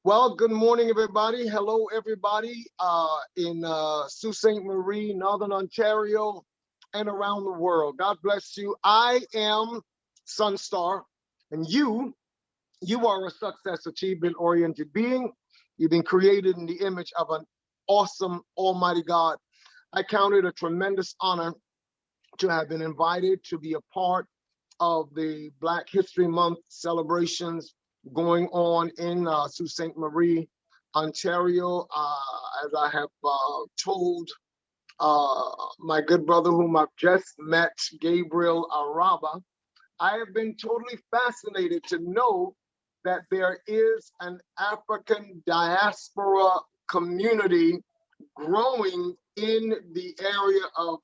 Well, good morning, everybody. Hello, everybody in Sault Ste. Marie, Northern Ontario, and around the world. God bless you. I am Sonstar, and you are a success achievement-oriented being. You've been created in the image of an awesome, almighty God. I count it a tremendous honor to have been invited to be a part of the Black History Month celebrations going on in Sault Ste. Marie, Ontario. As I have told my good brother whom I've just met, Gabriel Araba, I have been totally fascinated to know that there is an African diaspora community growing in the area of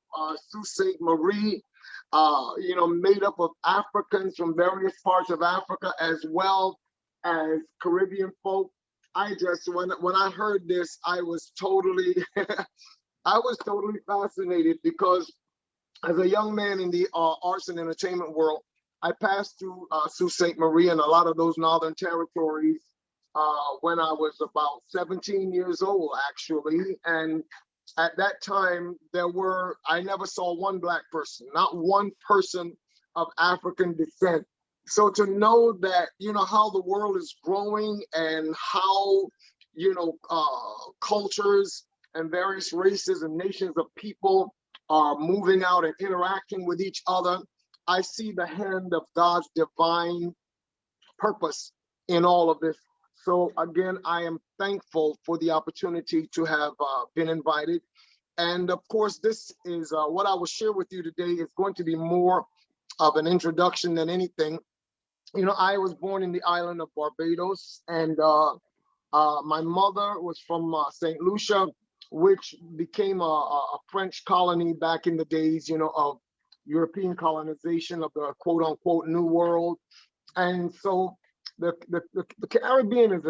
Sault Ste. Marie, made up of Africans from various parts of Africa as well as Caribbean folk. When I heard this, I was totally I was totally fascinated because as a young man in the arts and entertainment world, I passed through Sault Ste. Marie and a lot of those northern territories when I was about 17 years old, actually. And at that time, I never saw one Black person, not one person of African descent. So to know that, how the world is growing and how, cultures and various races and nations of people are moving out and interacting with each other, I see the hand of God's divine purpose in all of this. So again, I am thankful for the opportunity to have been invited. And of course, this is what I will share with you today is going to be more of an introduction than anything. I was born in the island of Barbados, and my mother was from St. Lucia, which became a French colony back in the days, of European colonization of the quote unquote New World. And so the Caribbean is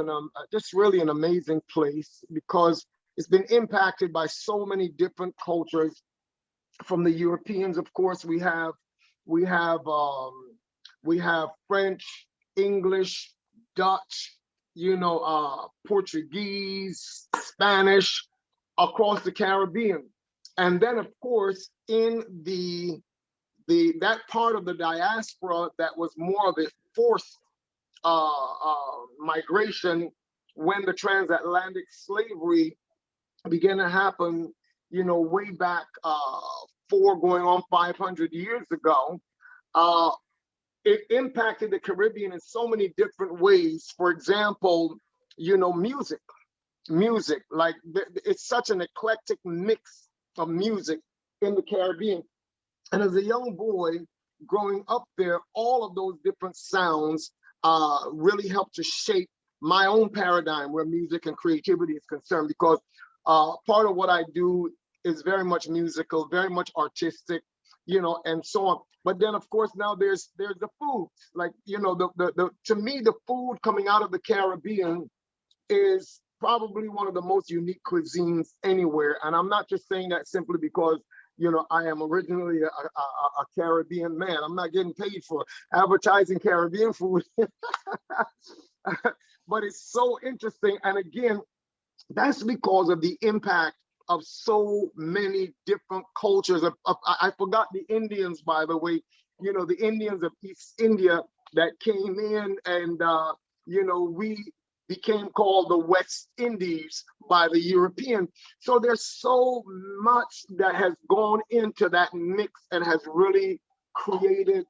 just really an amazing place because it's been impacted by so many different cultures. From the Europeans, of course, we have French, English, Dutch, Portuguese, Spanish across the Caribbean. And then, of course, in that part of the diaspora that was more of a forced migration when the transatlantic slavery began to happen, way back going on 500 years ago. It impacted the Caribbean in so many different ways. For example, music, like it's such an eclectic mix of music in the Caribbean. And as a young boy growing up there, all of those different sounds really helped to shape my own paradigm where music and creativity is concerned, because part of what I do is very much musical, very much artistic, and so on. But then, of course, now there's the food. Like, to me, the food coming out of the Caribbean is probably one of the most unique cuisines anywhere. And I'm not just saying that simply because, I am originally a Caribbean man. I'm not getting paid for advertising Caribbean food. But it's so interesting. And again, that's because of the impact of so many different cultures. I forgot the Indians, by the way, the Indians of East India that came in, and, we became called the West Indies by the European. So there's so much that has gone into that mix and has really created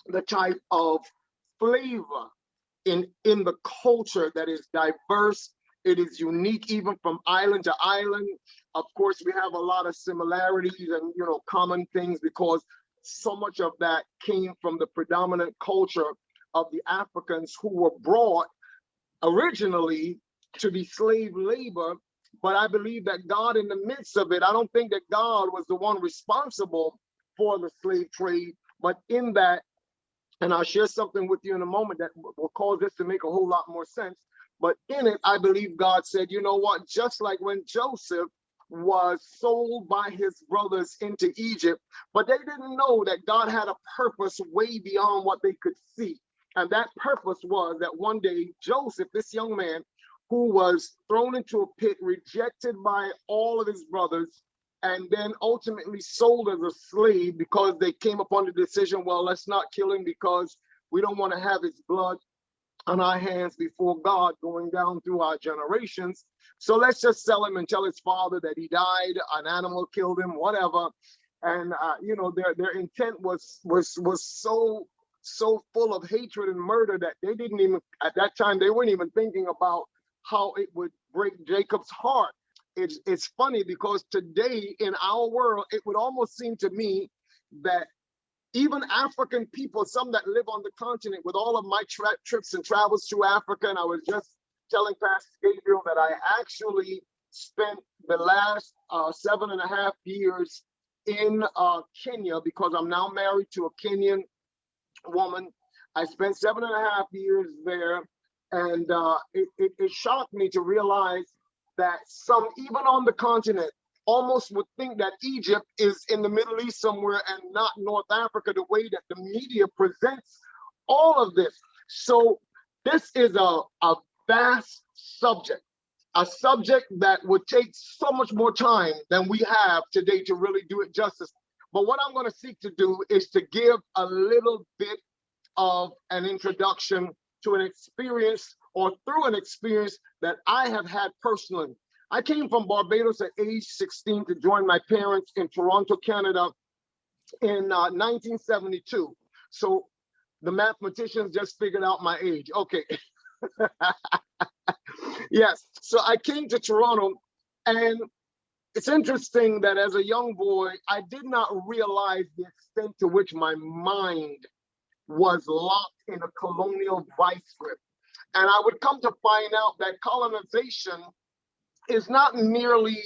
the type of flavor in the culture that is diverse. It is unique even from island to island. Of course, we have a lot of similarities and common things because so much of that came from the predominant culture of the Africans who were brought originally to be slave labor. But I believe that God, in the midst of it, I don't think that God was the one responsible for the slave trade, but in that, and I'll share something with you in a moment that will cause this to make a whole lot more sense. But in it, I believe God said, you know what, just like when Joseph was sold by his brothers into Egypt, but they didn't know that God had a purpose way beyond what they could see. And that purpose was that one day Joseph, this young man, who was thrown into a pit, rejected by all of his brothers, and then ultimately sold as a slave because they came upon the decision, well, let's not kill him because we don't want to have his blood on our hands before God going down through our generations. So let's just sell him and tell his father that he died, an animal killed him, whatever. And you know, their intent was so full of hatred and murder that they didn't even, at that time, they weren't even thinking about how it would break Jacob's heart. It's funny because today in our world, it would almost seem to me that even African people, some that live on the continent, with all of my trips and travels through Africa, and I was just telling Pastor Gabriel that I actually spent the last 7.5 years in Kenya, because I'm now married to a Kenyan woman. I spent 7.5 years there, and it shocked me to realize that some, even on the continent, almost would think that Egypt is in the Middle East somewhere and not North Africa, the way that the media presents all of this. So this is a vast subject, a subject that would take so much more time than we have today to really do it justice. But what I'm going to seek to do is to give a little bit of an introduction to an experience, or through an experience that I have had personally. I came from Barbados at age 16 to join my parents in Toronto, Canada in 1972. So the mathematicians just figured out my age. Okay. Yes. So I came to Toronto, and it's interesting that as a young boy, I did not realize the extent to which my mind was locked in a colonial vice grip. And I would come to find out that colonization is not merely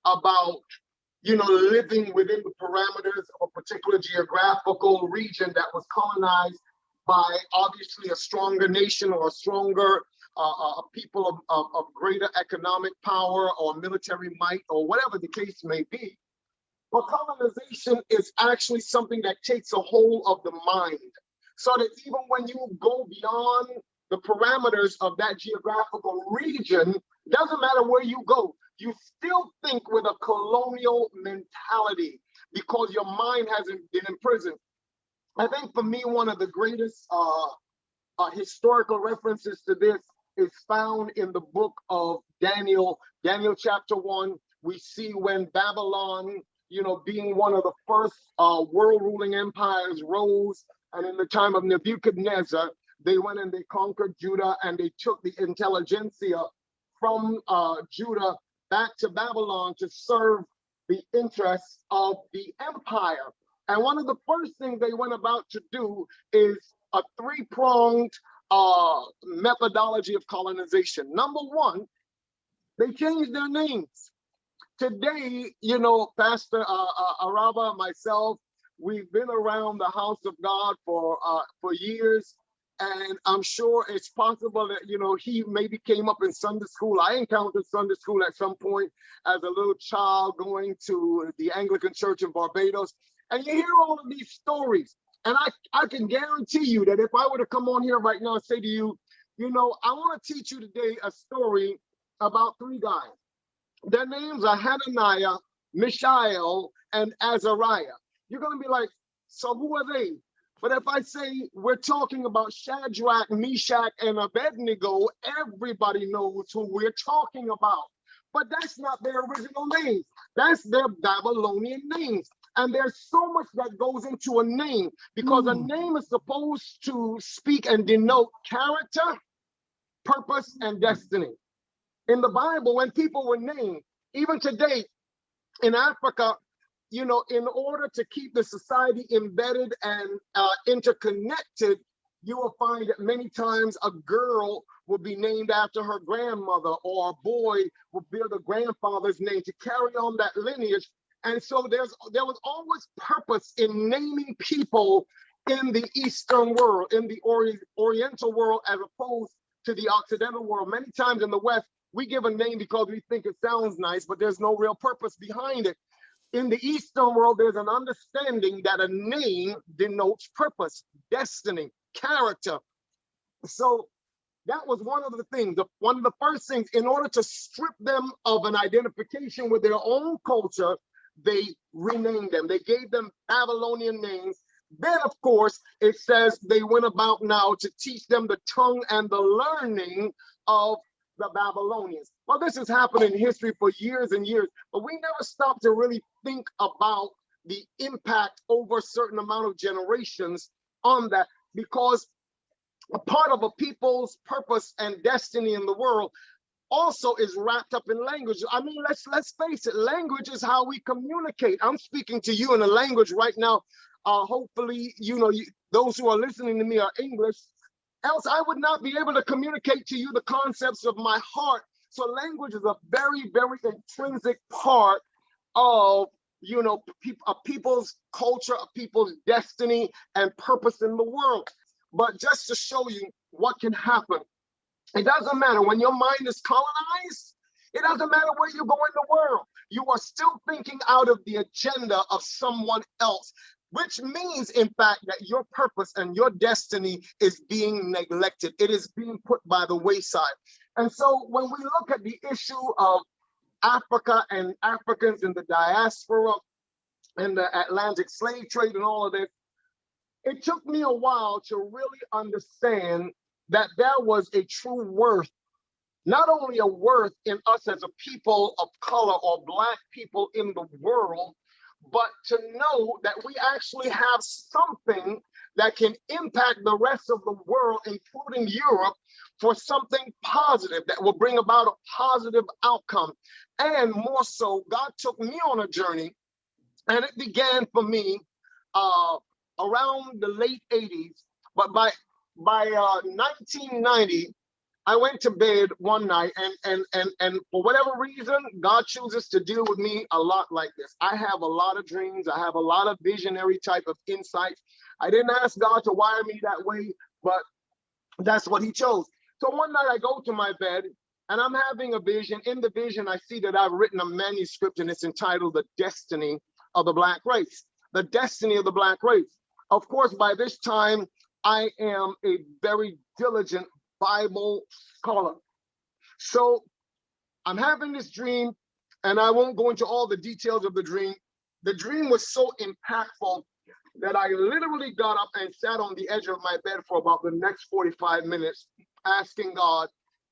about, you know, living within the parameters of a particular geographical region that was colonized by obviously a stronger nation or a stronger people of greater economic power or military might or whatever the case may be. But colonization is actually something that takes a hold of the mind, so that even when you go beyond the parameters of that geographical region, it doesn't matter where you go, you still think with a colonial mentality because your mind hasn't been imprisoned. I think for me, one of the greatest historical references to this is found in the book of Daniel, Daniel chapter 1. We see when Babylon, you know, being one of the first world ruling empires, rose, and in the time of Nebuchadnezzar, they went and they conquered Judah, and they took the intelligentsia from Judah back to Babylon to serve the interests of the empire. And one of the first things they went about to do is a three-pronged methodology of colonization. Number one, they changed their names. Today, you know, Pastor Araba, myself, we've been around the house of God for years, and I'm sure it's possible that, you know, he maybe came up in Sunday school. I encountered Sunday school at some point as a little child going to the Anglican Church in Barbados, and you hear all of these stories. And I can guarantee you that if I were to come on here right now and say to you, you know, I want to teach you today a story about three guys. Their names are Hananiah, Mishael, and Azariah. You're going to be like, so who are they? But if I say we're talking about Shadrach, Meshach, and Abednego, everybody knows who we're talking about. But that's not their original names. That's their Babylonian names. And there's so much that goes into a name, because a name is supposed to speak and denote character, purpose, and destiny. In the Bible, when people were named, even today in Africa, you know, in order to keep the society embedded and interconnected, you will find that many times a girl will be named after her grandmother, or a boy will bear the grandfather's name to carry on that lineage. And so there was always purpose in naming people in the Eastern world, in the Oriental world, as opposed to the Occidental world. Many times in the West, we give a name because we think it sounds nice, but there's no real purpose behind it. In the Eastern world, there's an understanding that a name denotes purpose, destiny, character. So That was one of the things, one of the first things, in order to strip them of an identification with their own culture, they renamed them. They gave them Babylonian names. Then, of course, it says they went about now to teach them the tongue and the learning of the Babylonians. Well, this has happened in history for years and years, but we never stop to really think about the impact over a certain amount of generations on that, because a part of a people's purpose and destiny in the world also is wrapped up in language. I mean, let's face it, language is how we communicate. I'm speaking to you in a language right now. Hopefully, those who are listening to me are English, else I would not be able to communicate to you the concepts of my heart. So language is a very, very intrinsic part of a people's culture, a people's destiny and purpose in the world. But just to show you what can happen, it doesn't matter when your mind is colonized. It doesn't matter where you go in the world. You are still thinking out of the agenda of someone else, which means, in fact, that your purpose and your destiny is being neglected. It is being put by the wayside. And so when we look at the issue of Africa and Africans in the diaspora and the Atlantic slave trade and all of this, it took me a while to really understand that there was a true worth, not only a worth in us as a people of color or Black people in the world, but to know that we actually have something that can impact the rest of the world, including Europe, for something positive that will bring about a positive outcome. And more so, God took me on a journey, and it began for me around the late 80s. But by 1990, I went to bed one night, and for whatever reason, God chooses to deal with me a lot like this. I have a lot of dreams. I have a lot of visionary type of insights. I didn't ask God to wire me that way, but that's what he chose. So one night I go to my bed and I'm having a vision. In the vision, I see that I've written a manuscript and it's entitled The Destiny of the Black Race. The Destiny of the Black Race. Of course, by this time, I am a very diligent Bible scholar. So I'm having this dream, and I won't go into all the details of the dream. The dream was so impactful that I literally got up and sat on the edge of my bed for about the next 45 minutes, asking God,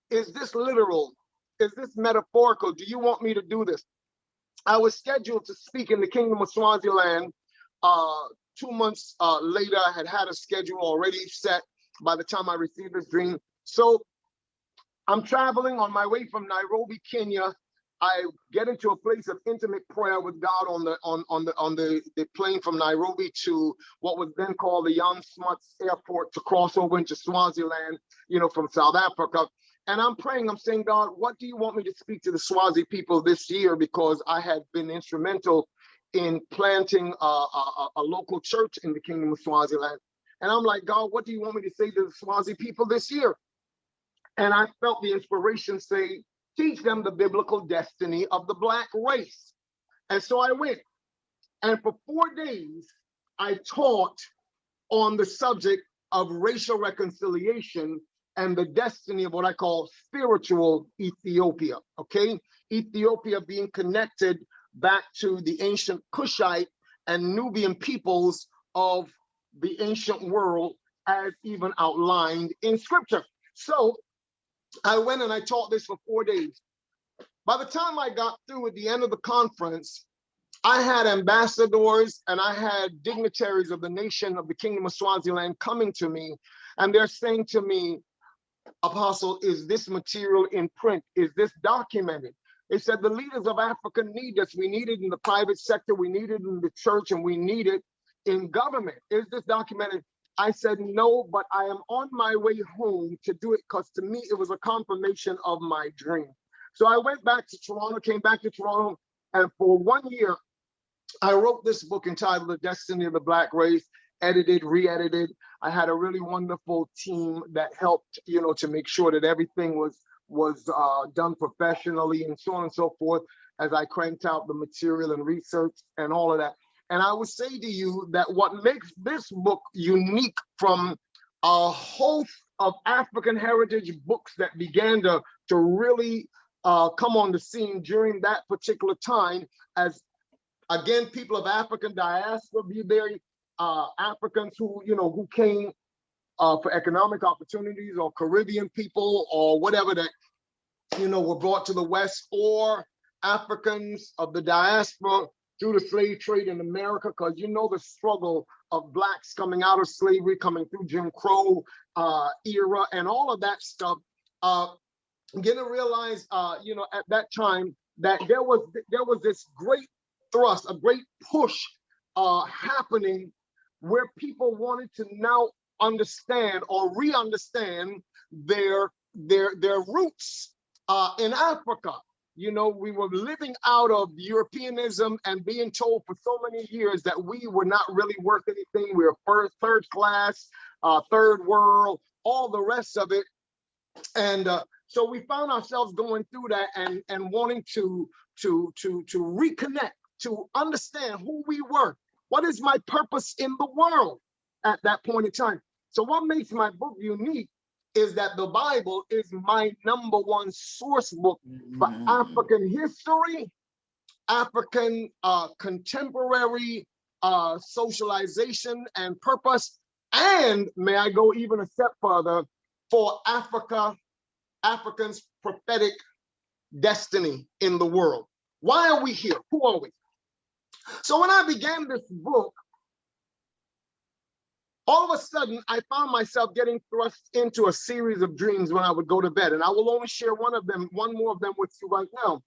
is this literal? Is this metaphorical? Do you want me to do this? I was scheduled to speak in the Kingdom of Swaziland. 2 months later, I had a schedule already set by the time I received this dream. So I'm traveling on my way from Nairobi, Kenya. I get into a place of intimate prayer with God on the plane from Nairobi to what was then called the Jan Smuts Airport to cross over into Swaziland, from South Africa. And I'm praying, I'm saying, God, what do you want me to speak to the Swazi people this year? Because I had been instrumental in planting a local church in the Kingdom of Swaziland. And I'm like, God, what do you want me to say to the Swazi people this year? And I felt the inspiration say, teach them the biblical destiny of the Black race. And so I went. And for 4 days, I taught on the subject of racial reconciliation and the destiny of what I call spiritual Ethiopia, okay? Ethiopia being connected back to the ancient Kushite and Nubian peoples of the ancient world as even outlined in scripture. So I went and I taught this for 4 days. By the time I got through at the end of the conference, I had ambassadors and I had dignitaries of the nation of the Kingdom of Swaziland coming to me, and they're saying to me, Apostle, is this material in print? Is this documented? They said the leaders of Africa need this. We need it in the private sector, we need it in the church, and we need it in government. Is this documented? I said, no, but I am on my way home to do it, because to me, it was a confirmation of my dream. So I went back to Toronto, came back to Toronto, and for 1 year, I wrote this book entitled The Destiny of the Black Race, edited, re-edited. I had a really wonderful team that helped, to make sure that everything was done professionally and so on and so forth, as I cranked out the material and research and all of that. And I would say to you that what makes this book unique from a host of African heritage books that began to really come on the scene during that particular time, as again, people of African diaspora, be very Africans who, who came for economic opportunities, or Caribbean people, or whatever that, were brought to the West, or Africans of the diaspora through the slave trade in America, because the struggle of blacks coming out of slavery, coming through Jim Crow era, and all of that stuff. Begin to realize, at that time, that there was this great thrust, a great push happening, where people wanted to now understand or re-understand their roots in Africa. We were living out of Europeanism and being told for so many years that we were not really worth anything. We were third class, third world, all the rest of it. And so we found ourselves going through that and wanting to reconnect, to understand who we were. What is my purpose in the world at that point in time? So what makes my book unique is that the Bible is my #1 source book for African history, African contemporary socialization and purpose, and may I go even a step further, for Africans' prophetic destiny in the world. Why are we here? Who are we? So when I began this book, all of a sudden, I found myself getting thrust into a series of dreams when I would go to bed, and I will only share one more of them with you right now.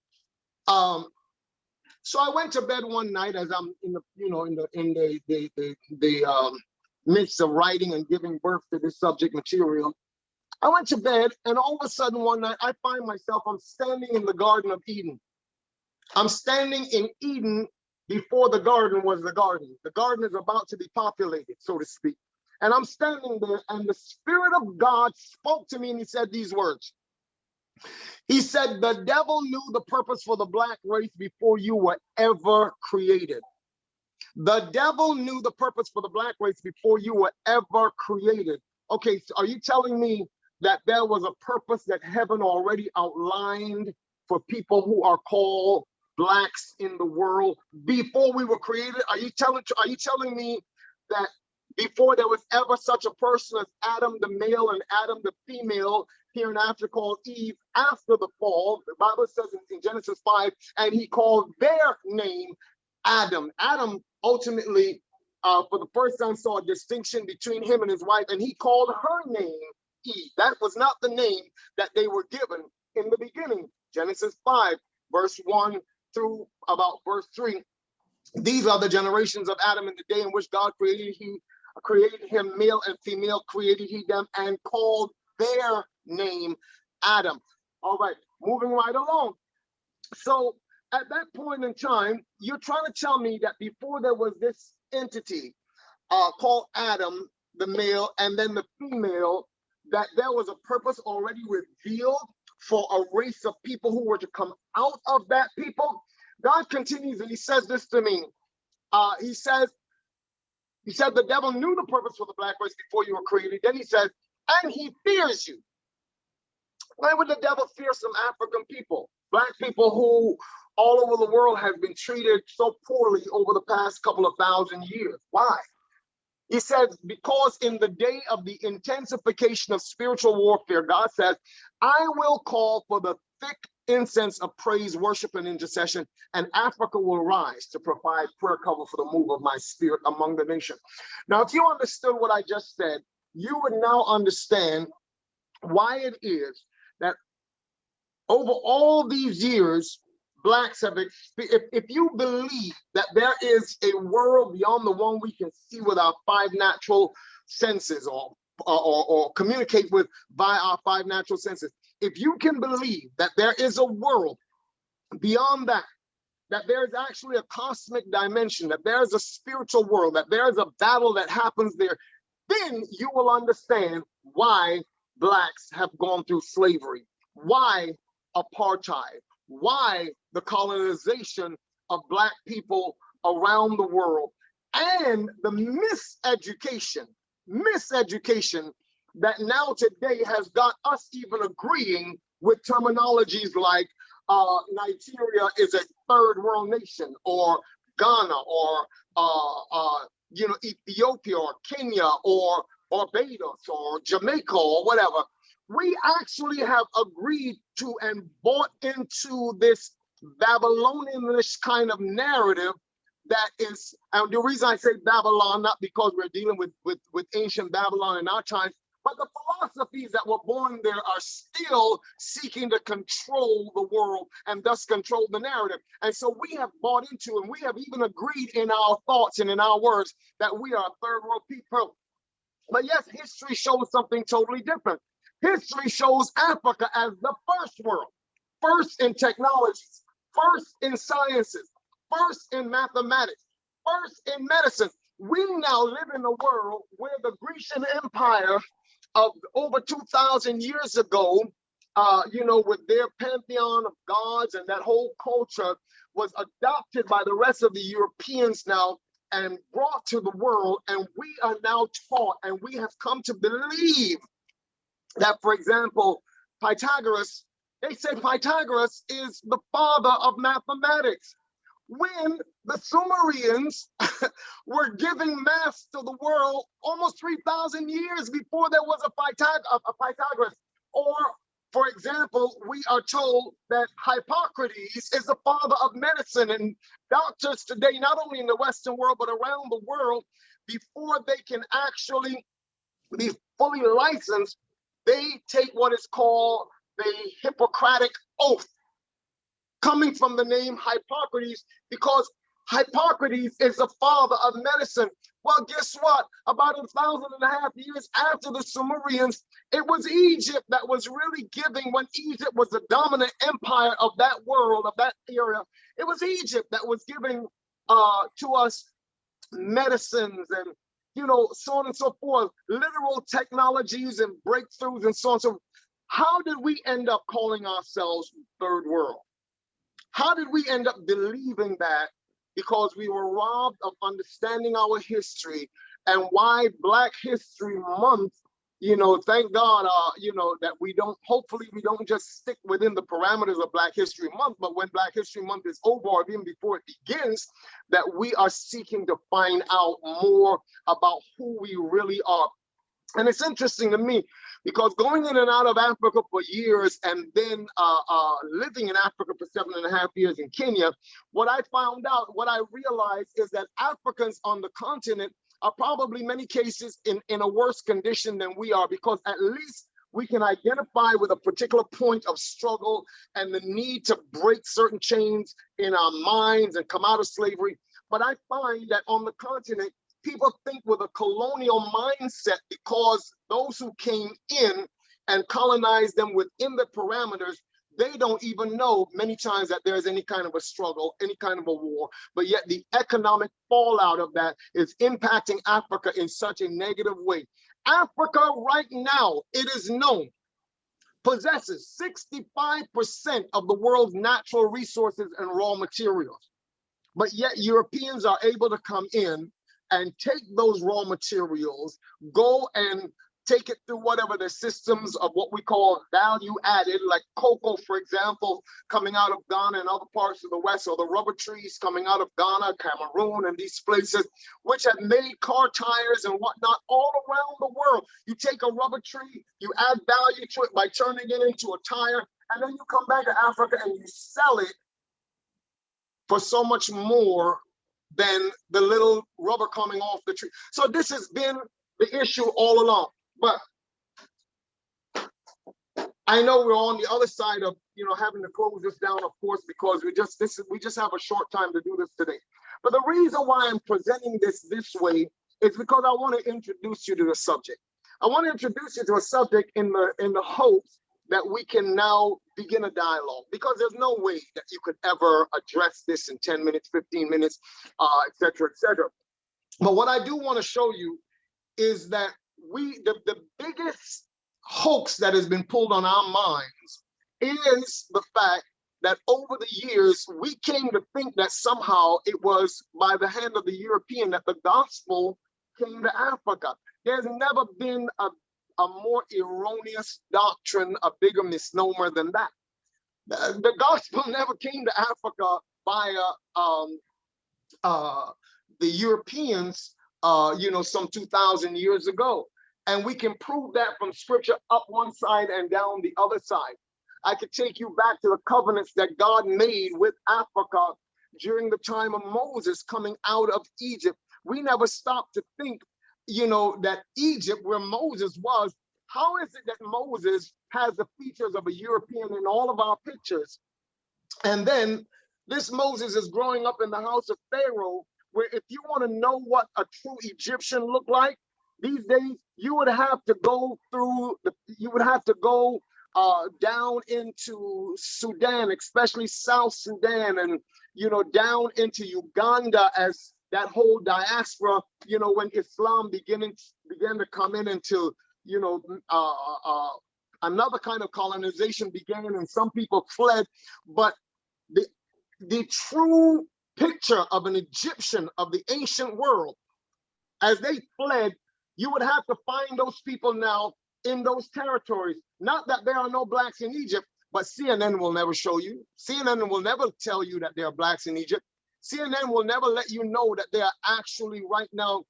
So I went to bed one night as I'm in the midst of writing and giving birth to this subject material. I went to bed, and all of a sudden one night, I find myself, I'm standing in the Garden of Eden. I'm standing in Eden before the garden was the garden. The garden is about to be populated, so to speak. And I'm standing there, and the Spirit of God spoke to me, and he said these words. He said, the devil knew the purpose for the black race before you were ever created. The devil knew the purpose for the black race before you were ever created. Okay, so are you telling me that there was a purpose that heaven already outlined for people who are called blacks in the world before we were created? Are you telling me that before there was ever such a person as Adam the male and Adam the female here in Africa called Eve, after the fall, the Bible says in Genesis 5, and he called their name Adam. Adam ultimately, for the first time, saw a distinction between him and his wife, and he called her name Eve. That was not the name that they were given in the beginning. Genesis 5, verse 1 through about verse 3. These are the generations of Adam in the day in which God created him, male and female created he them, and called their name Adam. All right, moving right along. So at that point in time, you're trying to tell me that before there was this entity called Adam, the male, and then the female, that there was a purpose already revealed for a race of people who were to come out of that people. God continues and he says this to me. He said the devil knew the purpose for the black race before you were created. Then he said, and he fears you. Why would the devil fear some African people? Black people who all over the world have been treated so poorly over the past couple of thousand years. Why? He says, because in the day of the intensification of spiritual warfare, God says, I will call for the thick incense of praise, worship, and intercession, and Africa will rise to provide prayer cover for the move of my spirit among the nation. Now, if you understood what I just said, you would now understand why it is that over all these years, blacks have, if you believe that there is a world beyond the one we can see with our 5 natural senses or communicate with by our 5 natural senses, if you can believe that there is a world beyond that, that there is actually a cosmic dimension, that there is a spiritual world, that there is a battle that happens there, then you will understand why blacks have gone through slavery, why apartheid, why the colonization of black people around the world, and the miseducation that now today has got us even agreeing with terminologies like Nigeria is a third world nation, or Ghana, or Ethiopia, or Kenya, or Barbados, or Jamaica, or whatever. We actually have agreed to and bought into this Babylonianish kind of narrative that is, and the reason I say Babylon, not because we're dealing with ancient Babylon in our times, but the philosophies that were born there are still seeking to control the world and thus control the narrative. And so we have bought into, and we have even agreed in our thoughts and in our words that we are a third world people. But yes, history shows something totally different. History shows Africa as the first world, first in technologies, first in sciences, first in mathematics, first in medicine. We now live in a world where the Grecian Empire of over 2,000 years ago, with their pantheon of gods and that whole culture was adopted by the rest of the Europeans now and brought to the world. And we are now taught, and we have come to believe that, for example, Pythagoras, they say Pythagoras is the father of mathematics, when the Sumerians were giving math to the world almost 3,000 years before there was a Pythagoras. Or, for example, we are told that Hippocrates is the father of medicine, and doctors today, not only in the Western world, but around the world, before they can actually be fully licensed, they take what is called the Hippocratic Oath, coming from the name Hippocrates, because Hippocrates is the father of medicine. Well, guess what? About 1,500 years after the Sumerians, it was Egypt that was really giving, when Egypt was the dominant empire of that world, of that area, it was Egypt that was giving to us medicines and, so on and so forth, literal technologies and breakthroughs and so on. So how did we end up calling ourselves third world? How did we end up believing that? Because we were robbed of understanding our history, and why Black History Month, thank God, that hopefully we don't just stick within the parameters of Black History Month, but when Black History Month is over, or even before it begins, that we are seeking to find out more about who we really are. And it's interesting to me, because going in and out of Africa for years, and then living in Africa for 7.5 years in Kenya, what I realized is that Africans on the continent are probably in many cases in a worse condition than we are, because at least we can identify with a particular point of struggle and the need to break certain chains in our minds and come out of slavery. But I find that on the continent, people think with a colonial mindset, because those who came in and colonized them within the parameters, they don't even know many times that there's any kind of a struggle, any kind of a war. But yet the economic fallout of that is impacting Africa in such a negative way. Africa right now, it is known, possesses 65% of the world's natural resources and raw materials. But yet Europeans are able to come in and take those raw materials, go and take it through whatever the systems of what we call value added, like cocoa, for example, coming out of Ghana and other parts of the West, or the rubber trees coming out of Ghana, Cameroon, and these places, which have made car tires and whatnot all around the world. You take a rubber tree, you add value to it by turning it into a tire, and then you come back to Africa and you sell it for so much more than the little rubber coming off the tree. So this has been the issue all along. But I know we're on the other side of having to close this down, of course, because we just have a short time to do this today. But the reason why I'm presenting this way is because I want to introduce you to the subject. I want to introduce you to a subject in the hopes that we can now begin a dialogue, because there's no way that you could ever address this in 10 minutes, 15 minutes, et cetera, et cetera. But what I do want to show you is that the biggest hoax that has been pulled on our minds is the fact that over the years, we came to think that somehow it was by the hand of the European that the gospel came to Africa. There's never been a more erroneous doctrine, a bigger misnomer than that. The gospel never came to Africa via the Europeans, some 2,000 years ago. And we can prove that from scripture up one side and down the other side. I could take you back to the covenants that God made with Africa during the time of Moses coming out of Egypt. We never stopped to think, that Egypt, where Moses was, how is it that Moses has the features of a European in all of our pictures? And then this Moses is growing up in the house of Pharaoh, where if you want to know what a true Egyptian looked like these days, you would have to go down into Sudan, especially South Sudan, and down into Uganda, as that whole diaspora, when Islam began to come in into another kind of colonization began, and some people fled. But the true picture of an Egyptian of the ancient world, as they fled, you would have to find those people now in those territories. Not that there are no blacks in Egypt, but CNN will never show you. CNN will never tell you that there are blacks in Egypt. CNN will never let you know that there are actually right now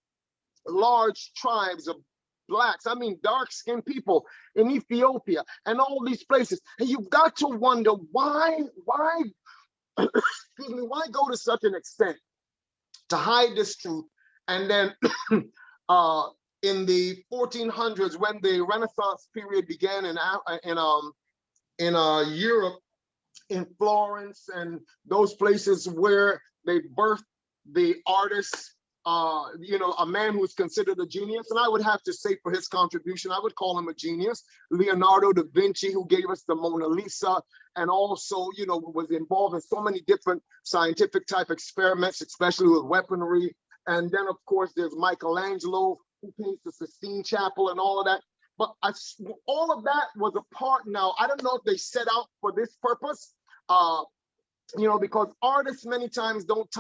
large tribes of blacks, I mean dark-skinned people in Ethiopia and all these places. And you've got to wonder why excuse me, why go to such an extent to hide this truth? And then in the 1400s, when the Renaissance period began in Europe, in Florence and those places where they birthed the artists, a man who is considered a genius, and I would have to say for his contribution, I would call him a genius, Leonardo da Vinci, who gave us the Mona Lisa, and also, was involved in so many different scientific type experiments, especially with weaponry. And then, of course, there's Michelangelo, who paints the Sistine Chapel and all of that. But all of that was a part. Now, I don't know if they set out for this purpose, because artists many times don't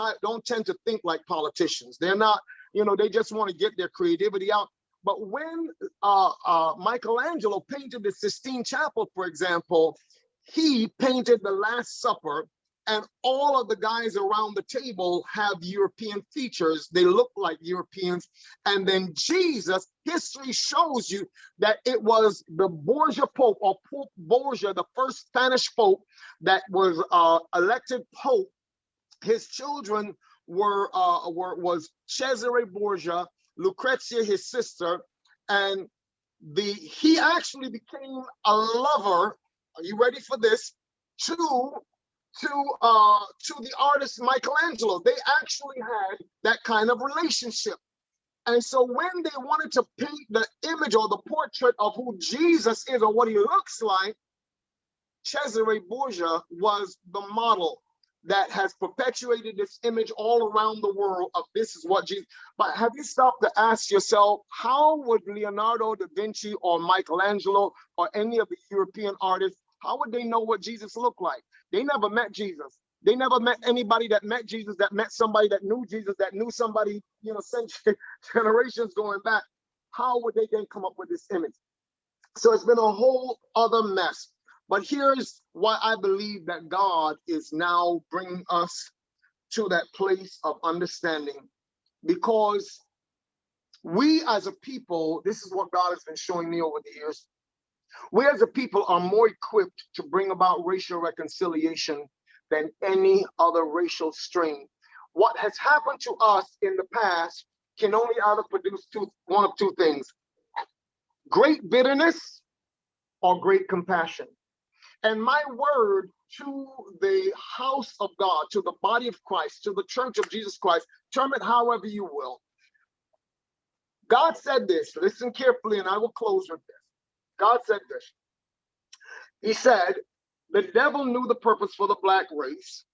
tend to think like politicians. They're not, they just want to get their creativity out. But when Michelangelo painted the Sistine Chapel, for example, he painted the Last Supper, and all of the guys around the table have European features. They look like Europeans. And then Jesus, history shows you that it was the Borgia Pope, or Pope Borgia, the first Spanish Pope that was elected Pope. His children was Cesare Borgia, Lucrezia, his sister, and he actually became a lover. Are you ready for this? To the artist Michelangelo. They actually had that kind of relationship. And so when they wanted to paint the image or the portrait of who Jesus is or what he looks like, Cesare Borgia was the model that has perpetuated this image all around the world of this is what Jesus. But have you stopped to ask yourself, how would Leonardo da Vinci or Michelangelo or any of the European artists, how would they know what Jesus looked like? They never met Jesus. They never met anybody that met Jesus, that met somebody that knew Jesus, that knew somebody, generations going back. How would they then come up with this image? So it's been a whole other mess. But here's why I believe that God is now bringing us to that place of understanding. Because we as a people, this is what God has been showing me over the years, we as a people are more equipped to bring about racial reconciliation than any other racial strain. What has happened to us in the past can only either produce one of two things: great bitterness or great compassion. And my word to the house of God, to the body of Christ, to the church of Jesus Christ, term it however you will. God said this, listen carefully, and I will close with this. God said this. He said, the devil knew the purpose for the black race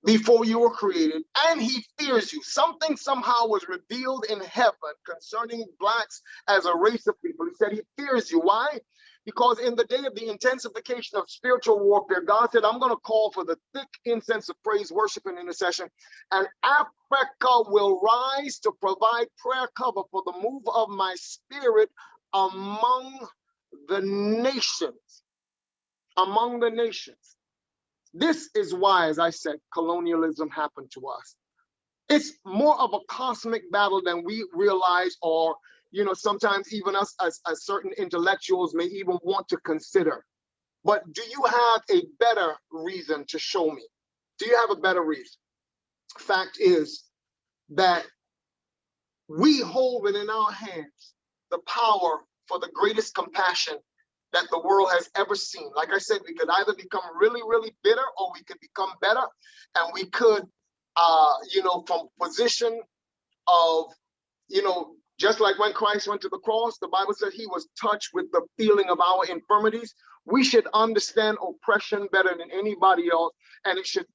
before you were created, and he fears you. Something somehow was revealed in heaven concerning blacks as a race of people. He said he fears you. Why? Because in the day of the intensification of spiritual warfare, God said, I'm going to call for the thick incense of praise, worship, and intercession. And Africa will rise to provide prayer cover for the move of my spirit among the nations. Among the nations. This is why, as I said, colonialism happened to us. It's more of a cosmic battle than we realize, or, you know, sometimes even us as certain intellectuals may even want to consider. But do you have a better reason to show me? Do you have a better reason? Fact is that we hold within our hands the power for the greatest compassion that the world has ever seen. Like I said, we could either become really, really bitter, or we could become better. And we could, you know, from position of, you know, just like when Christ went to the cross, the Bible said he was touched with the feeling of our infirmities. We should understand oppression better than anybody else. And it should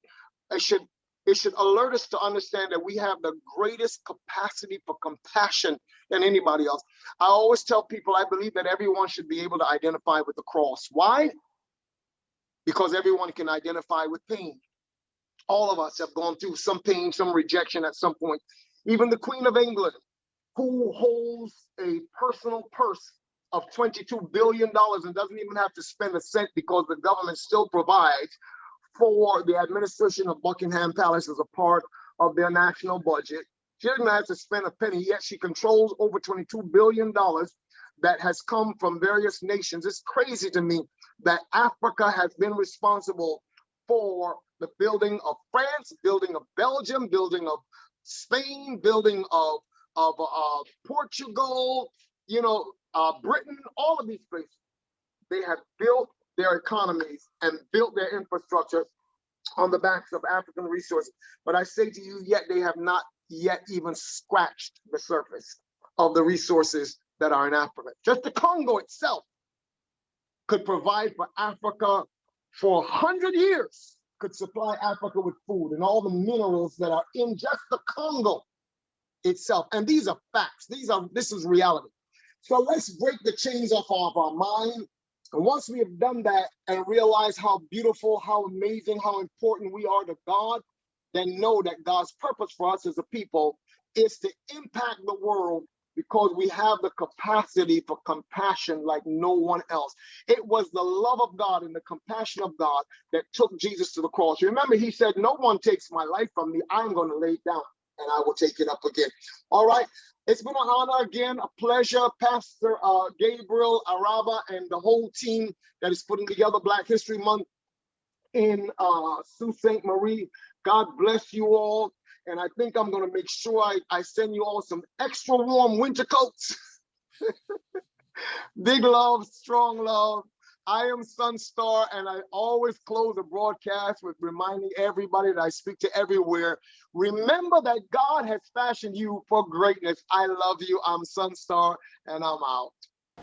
alert us to understand that we have the greatest capacity for compassion than anybody else. I always tell people I believe that everyone should be able to identify with the cross. Why? Because everyone can identify with pain. All of us have gone through some pain, some rejection at some point. Even the Queen of England, who holds a personal purse of $22 billion and doesn't even have to spend a cent because the government still provides for the administration of Buckingham Palace as a part of their national budget. She doesn't have to spend a penny, yet she controls over $22 billion that has come from various nations. It's crazy to me that Africa has been responsible for the building of France, building of Belgium, building of Spain, building of Portugal, you know, Britain, all of these places. They have built their economies and built their infrastructure on the backs of African resources. But I say to you, yet they have not yet even scratched the surface of the resources that are in Africa. Just the Congo itself could provide for Africa for 100 years, could supply Africa with food and all the minerals that are in just the Congo itself. And these are facts. This is reality. So let's break the chains off of our mind. And once we have done that and realize how beautiful, how amazing, how important we are to God, then know that God's purpose for us as a people is to impact the world, because we have the capacity for compassion like no one else. It was the love of God and the compassion of God that took Jesus to the cross. Remember, he said, no one takes my life from me. I'm going to lay it down and I will take it up again. All right. It's been an honor again, a pleasure, Pastor Gabriel Araba and the whole team that is putting together Black History Month in Sault Ste. Marie. God bless you all. And I think I'm going to make sure I send you all some extra warm winter coats. Big love, strong love. I am Sonstar, and I always close a broadcast with reminding everybody that I speak to everywhere. Remember that God has fashioned you for greatness. I love you. I'm Sonstar, and I'm out.